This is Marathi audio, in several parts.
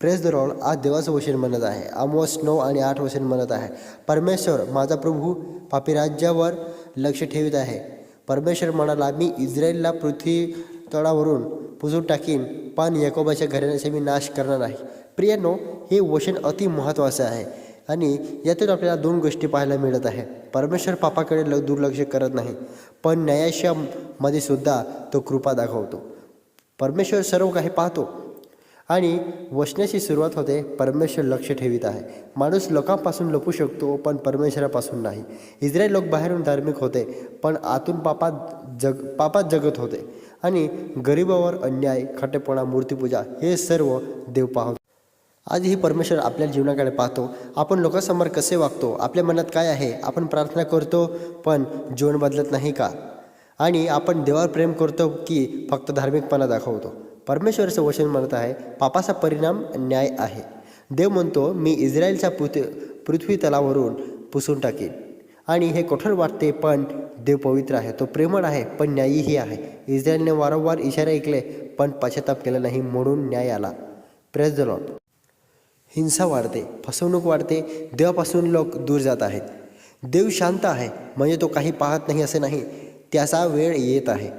Press the Lord. आज देवाचं वचन म्हणत आहे. आमोस 9 आणि 8 वचन म्हणत आहे. परमेश्वर माझा प्रभू पापी राज्यावर लक्ष ठेवित आहे. परमेश्वर म्हणाला, मी इस्रायलला पृथ्वी तळावरून पुसून टाकीन, पण याकोबाच्या घराण्याचा मी नाश करणार नाही. प्रियांनो, हे वचन अति महत्त्वाचं आहे आणि यातून आपल्याला 2 गोष्टी पाहायला मिळत आहे. परमेश्वर पापाकडे दुर्लक्ष करत नाही, पण न्यायाशामध्ये सुद्धा तो कृपा दाखवतो. परमेश्वर सर्व काही पाहतो आणि वचनाची सुरुवात होते, परमेश्वर लक्ष ठेवित आहे. माणूस लोकांपासून लपू शकतो, पण परमेश्वरापासून नाही. इस्रायल लोक बाहेरून धार्मिक होते, पण आतून पापात जगत होते आणि गरिबावर अन्याय, खटेपणा, मूर्तीपूजा हे सर्व देव पाहतो. आजही परमेश्वर आपल्या जीवनाकडे पाहतो. आपण लोकांसमोर कसे वागतो, आपल्या मनात काय आहे, आपण प्रार्थना करतो पण जीवन बदलत नाही का? आणि आपण देवावर प्रेम करतो की फक्त धार्मिकपणा दाखवतो? परमेश्वराचं वचन म्हणत आहे, पापाचा परिणाम न्याय आहे. देव म्हणतो, मी इस्रायलच्या पृथ्वी तलावरून पुसून टाकेन. आणि हे कठोर वाटते, पण देव पवित्र आहे, तो प्रेमळ आहे, पण न्यायीही आहे. इस्रायलने वारंवार इशारे ऐकले, पण पश्चाताप केला नाही, म्हणून न्याय आला. Praise the Lord. हिंसा वाढते, फसवणूक वाढते, देवापासून लोक दूर जात आहेत. देव शांत आहे, म्हणजे तो काही पाहत नाही असे नाही, त्याचा वेळ येत आहे.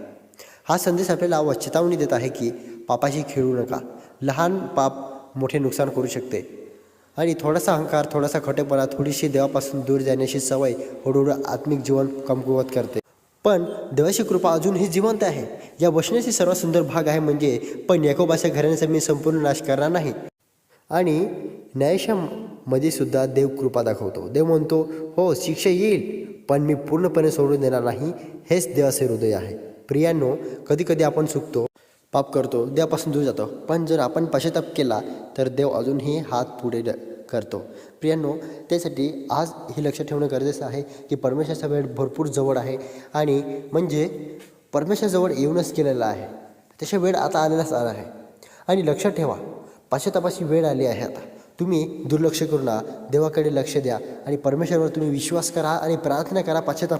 हा संदेश आपल्याला चेतावणी देत आहे की पापाशी खेळू नका. लहान पाप मोठे नुकसान करू शकते आणि थोडासा अहंकार, थोडासा खोटेपणा, थोडीशी देवापासून दूर जाण्याची सवय हळूहळू आत्मिक जीवन कमकुवत करते. पण देवाची कृपा अजूनही जिवंत आहे. या वचनाची सर्वात सुंदर भाग आहे म्हणजे, पण याकोबाच्या घराण्याचा मी संपूर्ण नाश करणार नाही. आणि न्यायाशामध्ये सुद्धा देव कृपा दाखवतो. देव म्हणतो, हो शिक्षा येईल, पण मी पूर्णपणे सोडून देणार नाही. हेच देवाचे हृदय आहे. प्रियांनो, कधीकधी आपण चुकतो, पाप करतो, देवापासून दूर जातो, पण जर आपण पश्चाताप केला तर देव अजूनही हात पुढे करतो. प्रियांनो, त्यासाठी आज हे लक्षात ठेवणं गरजेचं आहे की परमेश्वराचा वेळ भरपूर जवळ आहे आणि म्हणजे परमेश्वराजवळ येऊनच केलेला आहे. त्याची वेळ आता आलेलाच आहे. आणि लक्षात ठेवा, पश्चातापाची वेळ आली आहे आता. तुम्ही दुर्लक्ष करू नका, देवाकडे लक्ष द्या आणि परमेश्वरावर तुम्ही विश्वास करा आणि प्रार्थना करा, पश्चाताप